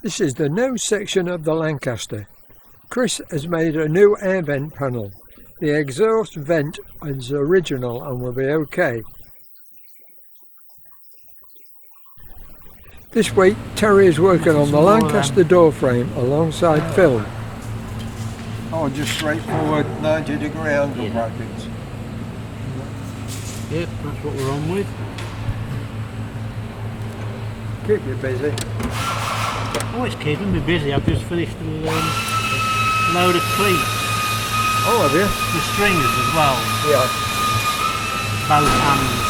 This is the nose section of the Lancaster. Chris has made a new air vent panel. The exhaust vent is original and will be okay. This week Terry is working on the Lancaster door frame alongside Phil. Oh, just straightforward 90-degree angle brackets. Yep, that's what we're on with. Keep you busy. Oh, it's keeping me busy. I've just finished a load of cleats. Oh, have you? The stringers as well. Yeah. Both hands.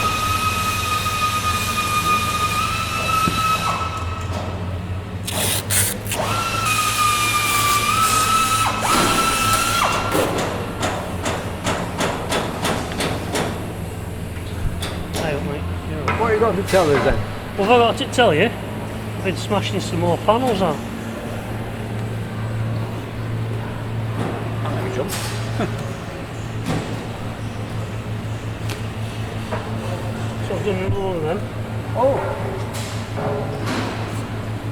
What have you got to tell us then? What have I got to tell you? I've been smashing some more panels on. So I've done another one of them. Oh!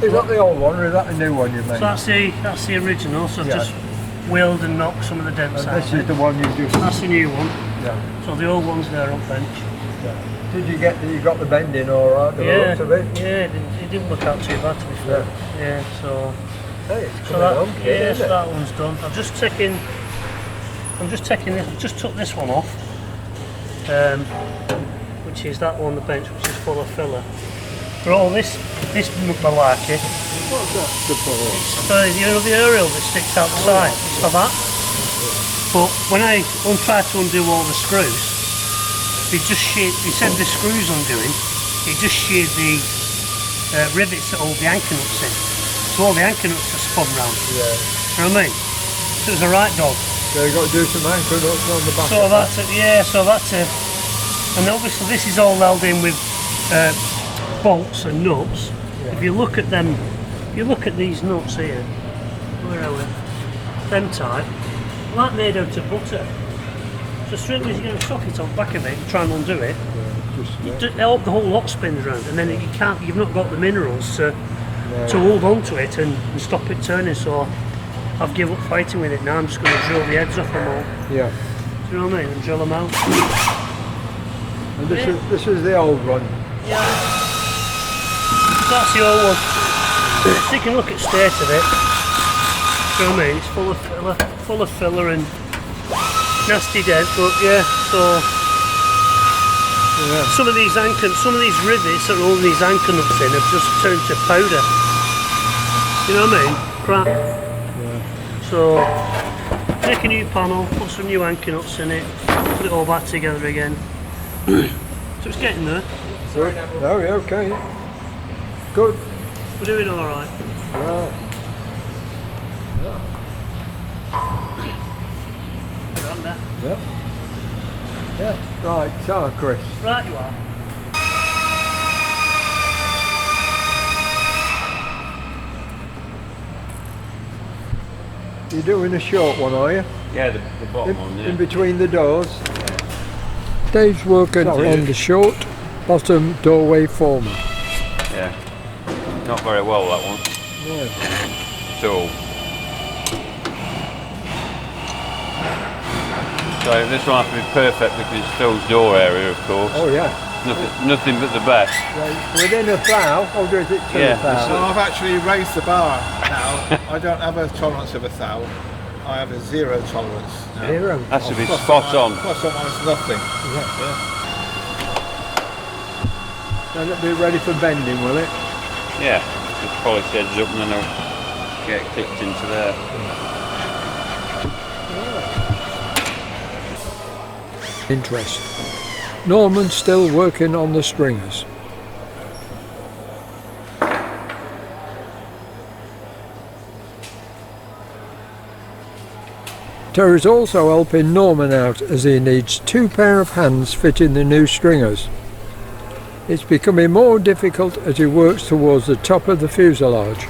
Is that the old one or is that the new one you made? So that's the original, so I've just wheeled and knocked some of the dents out. This is the one you just... That's the new one. Yeah. So the old one's there on bench. Yeah. Did you got the bending alright, the looks of it? Yeah, it didn't look out too bad to be fair. Yeah, so... Hey, it's so that one's done. I'm just taking this, I've just took this one off. Which is that one on the bench, which is full of filler. For all this malarkey. What's that support? It's for the aerial that sticks out the side. It's for that. But when I tried to undo all the screws, he said the screws undoing, it just sheared the rivets that hold the anchor nuts in. So all the anchor nuts are spun round. Yeah. You know what I mean? So it was a right dog. So you got to do some anchor nuts on the back. So that's it. And obviously this is all held in with bolts and nuts. Yeah. If you look at them, these nuts here, where are we? Them type, like made out of butter. So straight away you're going to socket on the back of it and try and undo it. The whole lot spins around, and then you've not got the minerals to hold on to it and stop it turning. So I've given up fighting with it now. I'm just going to drill the heads off them all. Yeah. Do you know what I mean? And drill them out. And this is the old one. Yeah. That's the old one. So you can look at the state of it. Do you know what I mean? It's full of filler and nasty dent, but yeah, so some of these rivets that are holding these anchor nuts in have just turned to powder. You know what I mean? Crap. Yeah. So make a new panel, put some new anchor nuts in it, put it all back together again. So it's getting there. Good. Oh yeah, okay. Good. We're doing alright. Right. Yep. Yeah. Right, so Chris. Right you are. You're doing a short one, are you? Yeah, the bottom one, yeah. In between the doors. Dave's working on the short bottom doorway former. Yeah. Not very well, that one. No. So this one has to be perfect because it's Phil's door area, of course. Oh yeah. Nothing but the best. Right. Within a thou, or is it 2 thou? So I've actually raised the bar now. I don't have a tolerance of 1,000. I have a 0 tolerance now. 0? Has to be spot on. Plus or minus nothing. And it'll be ready for bending, will it? Yeah. Just polish the edges up and then I'll get kicked into there. Interest. Norman's still working on the stringers. Terry's also helping Norman out as he needs 2 pair of hands fitting the new stringers. It's becoming more difficult as he works towards the top of the fuselage.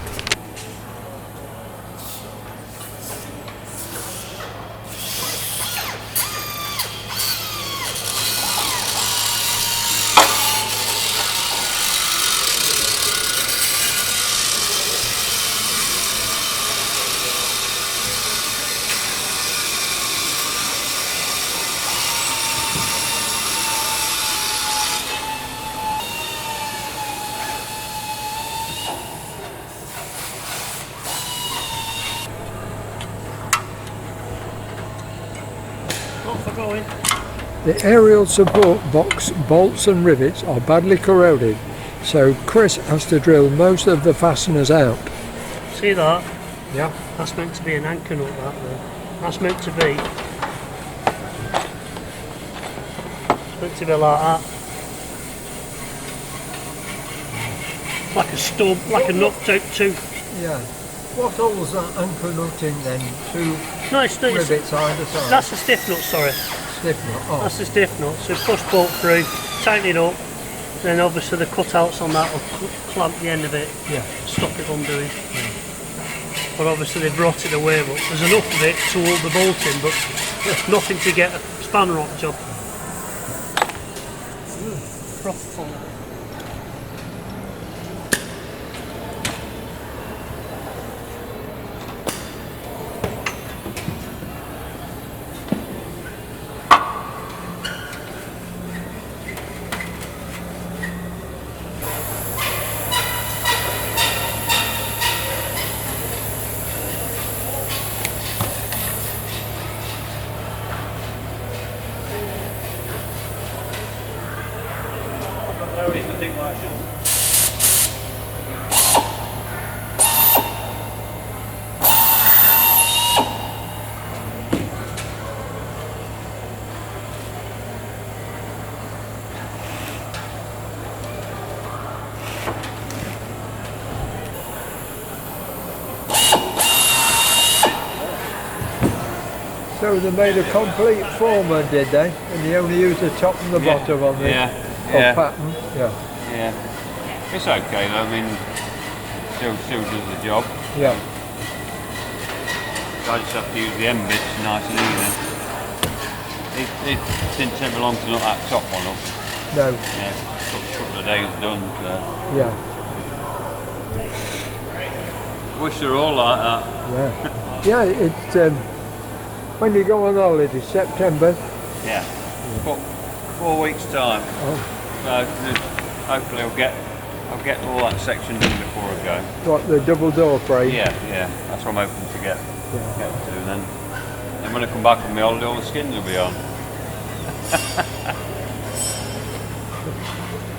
The aerial support box bolts and rivets are badly corroded, so Chris has to drill most of the fasteners out. See that? Yeah. That's meant to be an anchor nut, that there. That's meant to be. It's meant to be like that. Like a stub, like a nut tooth. Yeah. What holds that anchor nut in then? Two No, it's rivets either side? that's the stiff nut, sorry. Stiff nut. Oh. That's the stiff nut. So push bolt through, tighten it up, then obviously the cutouts on that will clamp the end of it, Yeah. stop it undoing. But obviously they brought it away, but there's enough of it to hold the bolt in, but nothing to get a spanner on the job. Proper fun. So they made a complete former, did they? And they only used the top and the bottom on the pattern. Yeah. Yeah. It's okay though, I mean, still does the job. Yeah. I just have to use the end bits nice and easy. It didn't take me long to knock that top one up. No. Yeah, a couple of days done. So. Yeah. Wish they were all like that. Yeah. Yeah. It's when you go on holiday, September. Yeah. 4 weeks time. Oh. So hopefully I'll get all that section done before I go. What, the double door frame? Yeah. That's what I'm hoping to get to. Then when I come back on my holiday, all the skins will be on.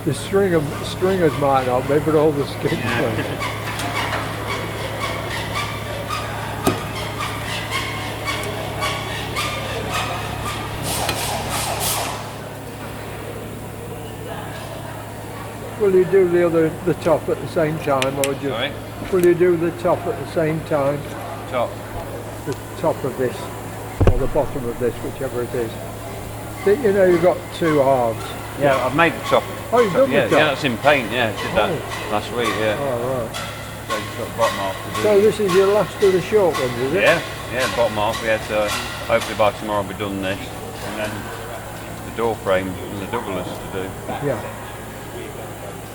The stringers might not be, but all the skins will. Will you do the top at the same time, or just? Sorry? Will you do the top at the same time? Top. The top of this, or the bottom of this, whichever it is. You know, you've got two halves. Yeah, I've made the top. Oh, you've done the top? Yeah, that's in paint. Yeah, did that last week. Yeah. Oh, right. So just got the bottom half to do. So this is your last of the short ones, is it? Yeah, bottom half. We had to, hopefully by tomorrow we'll be done this, and then the door frame and the doublers to do. Yeah.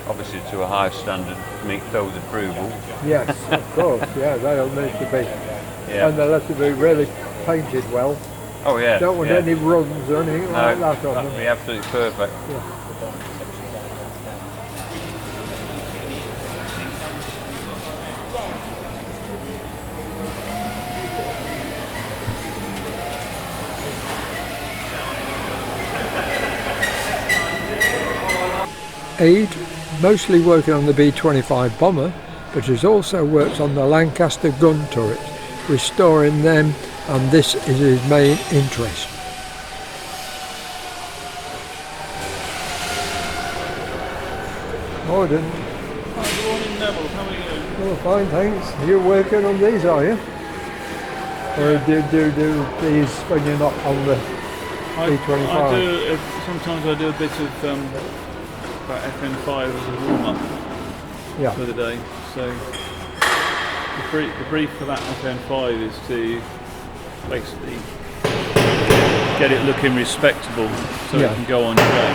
Obviously to a high standard to meet Phil's approval. Yes, of course. Yeah, they'll need to be. Yeah. And they'll have to be really painted well. Oh yeah. Don't want any runs or anything like that on that'd them. be absolutely perfect. Yeah. 8, mostly working on the B-25 bomber, but has also worked on the Lancaster gun turret, restoring them, and this is his main interest. Morning. Good morning, Neville. How are you? Well, fine, thanks. You're working on these, are you? Or do these when you're not on the B-25? I do. Sometimes I do a bit of FN5 as a warm-up for the day. So the brief for that FN5 is to basically get it looking respectable so it can go on your day.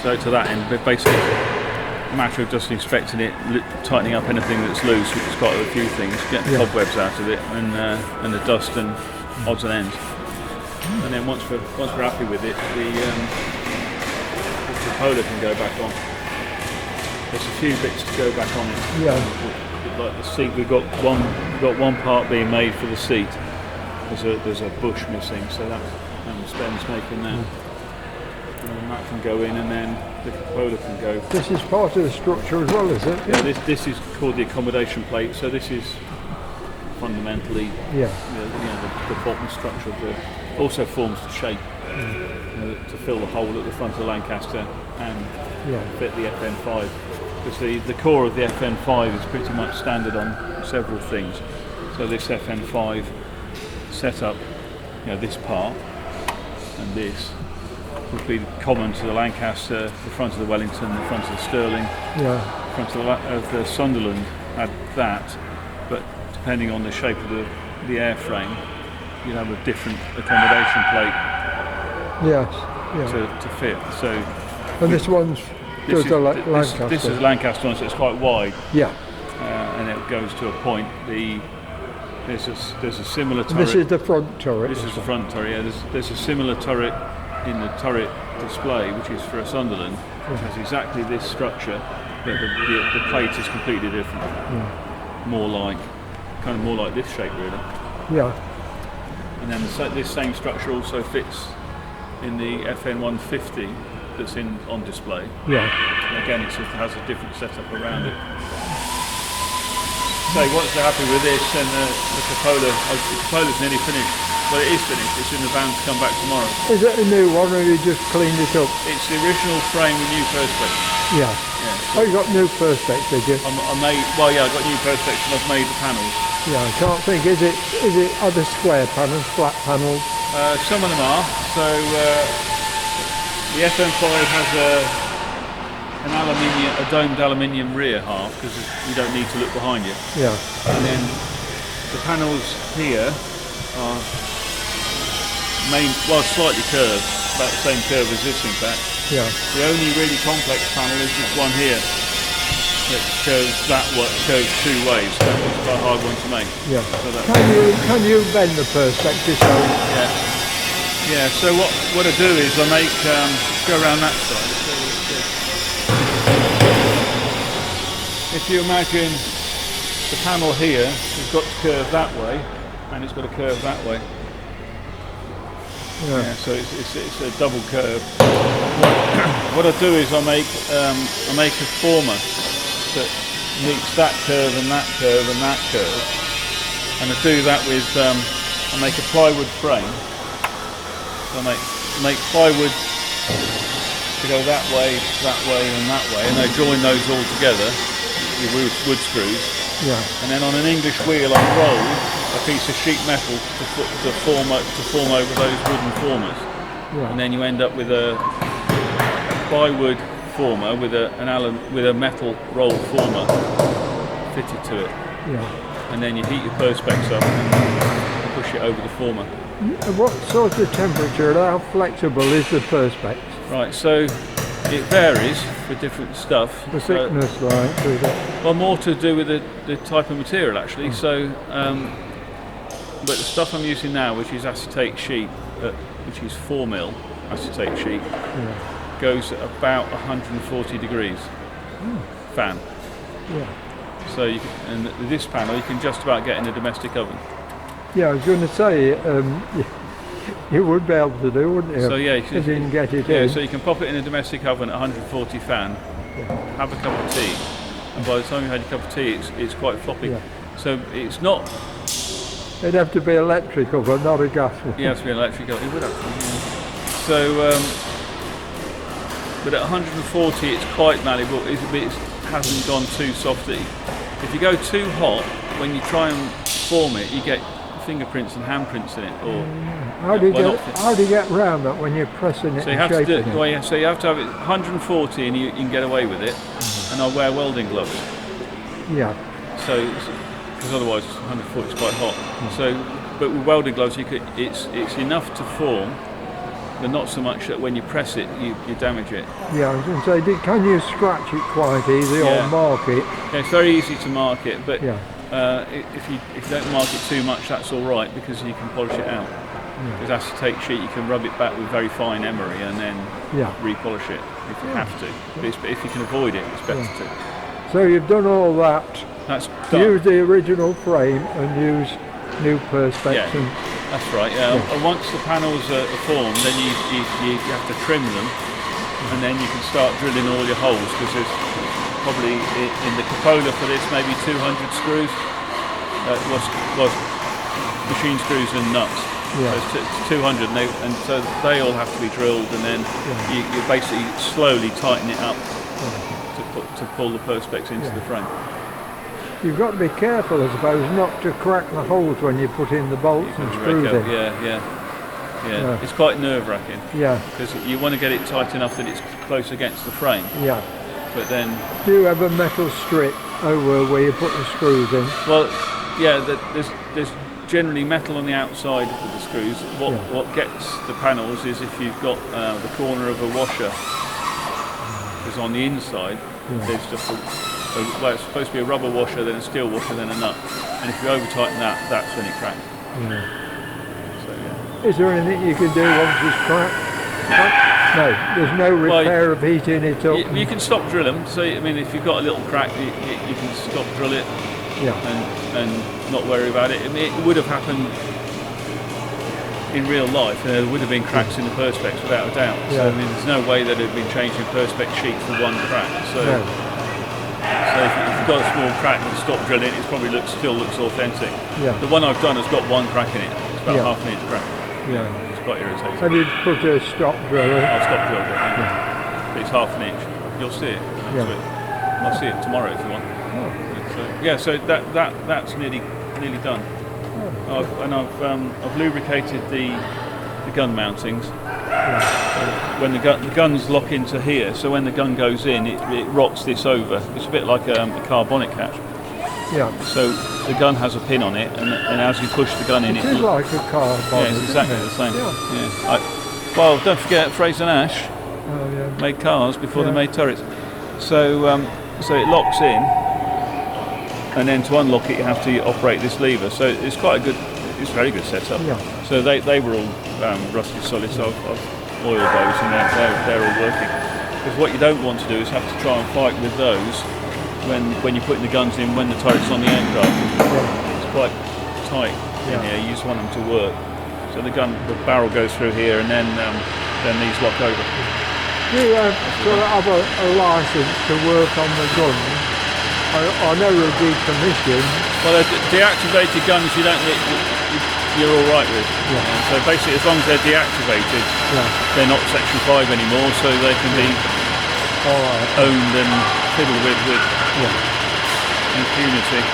So to that end, but basically a matter of just inspecting it, tightening up anything that's loose, which is quite a few things, getting the cobwebs out of it and the dust and odds and ends. And then once we're happy with it, the propeller can go back on. There's a few bits to go back on it. Yeah. Like the seat, we've got one part being made for the seat. There's a bush missing, so and Spen's making that. And that can go in, and then the cupola can go. This is part of the structure as well, is it? Yeah, this is called the accommodation plate. So this is fundamentally Yeah. the bottom structure of the. Also forms the shape to fill the hole at the front of the Lancaster and fit the FN5. Because the core of the FN5 is pretty much standard on several things. So this FN5 setup, this part and this would be common to the Lancaster, the front of the Wellington, the front of the Stirling, the front of the Sunderland had that, but depending on the shape of the airframe, you'd have a different accommodation plate to fit. So, and this one's Lancaster. This is Lancaster one, so it's quite wide. Yeah. And it goes to a point. There's a similar turret. This is the front turret. This is the front turret. Yeah, there's a similar turret in the turret display, which is for a Sunderland, which has exactly this structure, but the plate is completely different. More like this shape, really. Yeah. And then this same structure also fits in the FN150 that's on display. Yeah. And again, it has a different setup around it. So once they're happy with this, then the cupola's nearly finished. Well, it is finished. It's in the van to come back tomorrow. Is it a new one, or you just cleaned it up? It's the original frame with new Perspex. Yeah. Oh, you got new Perspex, did you? I got new Perspex and I've made the panels. Yeah, I can't think. Is it other square panels, flat panels? Some of them are. So the FN5 has a domed aluminium rear half because you don't need to look behind you. Yeah. And then the panels here are slightly curved, about the same curve as this, in fact. Yeah. The only really complex panel is this one here that curves two ways. So it's quite a hard one to make. Yeah. So can you bend the Perspex yourself? Yeah. Yeah. So what I do is I make go around that side. If you imagine the panel here has got to curve that way, and it's got to curve that way. Yeah, so it's a double curve. What I do is I make a former that meets that curve and that curve and that curve, and I do that with I make a plywood frame. So I make plywood to go that way, and that way, and I join those all together with wood screws. Yeah. And then on an English wheel I roll a piece of sheet metal to form over those wooden formers. Yeah. And then you end up with a plywood former with a metal roll former fitted to it. Yeah. And then you heat your Perspex up and push it over the former. What sort of temperature and how flexible is the Perspex? Right, so it varies for different stuff. The thickness, like, is it? Well, more to do with the type of material, actually. So, but the stuff I'm using now, which is acetate sheet, which is 4mm acetate sheet, goes at about 140 degrees fan. Yeah. So, and this panel you can just about get in a domestic oven. Yeah, I was going to say, you would be able to do, wouldn't you? So yeah, you can get it in. So you can pop it in a domestic oven at 140 fan, have a cup of tea, and by the time you've had your cup of tea, it's quite floppy. Yeah. So it's not. It'd have to be electrical, but not a gas one. Yeah, it has to be electric oven. It would have to. Yeah. So, but at 140, it's quite malleable. It hasn't gone too softy. If you go too hot, when you try and form it, you get fingerprints and handprints in it. Or how do you get round that when you're pressing it? So you have to do it. Well, yeah, so you have to have it 140, and you can get away with it. And I wear welding gloves. Yeah. So, because otherwise 140 is quite hot. So, but with welding gloves, it's enough to form, but not so much that when you press it, you damage it. Yeah, I was going to say, can you scratch it quite easy or mark it? Yeah, it's very easy to mark it, but yeah. If you don't mark it too much, that's all right, because you can polish it out. With acetate sheet, you can rub it back with very fine emery and then repolish it if you have to. But if you can avoid it, it's better to. So you've done all that. That's done. Use the original frame and use new Perspex. Yeah. That's right, yeah. And once the panels are formed, then you have to trim them, and then you can start drilling all your holes, because there's probably in the cupola for this maybe 200 screws. Was machine screws and nuts. Yeah. So it's 200, and so they all have to be drilled, and then you basically slowly tighten it up to pull the Perspex into the frame. You've got to be careful, I suppose, not to crack the holes when you put in the bolts and screws in. Yeah. It's quite nerve-wracking. Yeah. Because you want to get it tight enough that it's close against the frame. Yeah. But then... Do you have a metal strip over where you put the screws in? Well, yeah, there's generally metal on the outside of the screws. What gets the panels is if you've got the corner of a washer, because on the inside there's just well, it's supposed to be a rubber washer, then a steel washer, then a nut, and if you over tighten that, that's when it cracks. So, Is there anything you can do once it's cracked? No, there's no repair of heating it up. You can stop drill them. So I mean, if you've got a little crack, you can stop drill it. And not worry about it. I mean, it would have happened in real life. There would have been cracks in the Perspex without a doubt. So I mean, there's no way that it had been changing Perspex sheet for one crack. So if you've got a small crack and stop drilling, it probably still looks authentic. The one I've done has got one crack in it. It's about half an inch crack. It's quite irritating. Have you put a stop driller? I'll stop drill it. It's half an inch. You'll see it. I'll see it tomorrow if you want. So that's nearly done. I've lubricated the gun mountings. When the guns lock into here, so when the gun goes in, it rocks this over. It's a bit like a car bonnet catch. So the gun has a pin on it, and as you push the gun in, it is like a car bonnet. Yeah, it's exactly the same. Well, don't forget Fraser Nash made cars before they made turrets. So it locks in. And then to unlock it, you have to operate this lever. So it's quite it's very good setup. So they were all rusty solid, so I've oiled those, and they're all working. Because what you don't want to do is have to try and fight with those when you're putting the guns in, when the turret's on the aircraft. It's quite tight in here. You just want them to work. So the barrel goes through here, and then these lock over. Do you have a license to work on the gun? I know they're decommissioned. Well, deactivated guns you're all right with. So basically, as long as they're deactivated, they're not Section 5 anymore, so they can be owned and fiddled with impunity.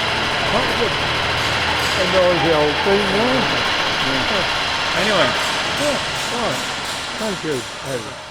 That's a noisy old thing, no? Anyway. Right. Thank you, David.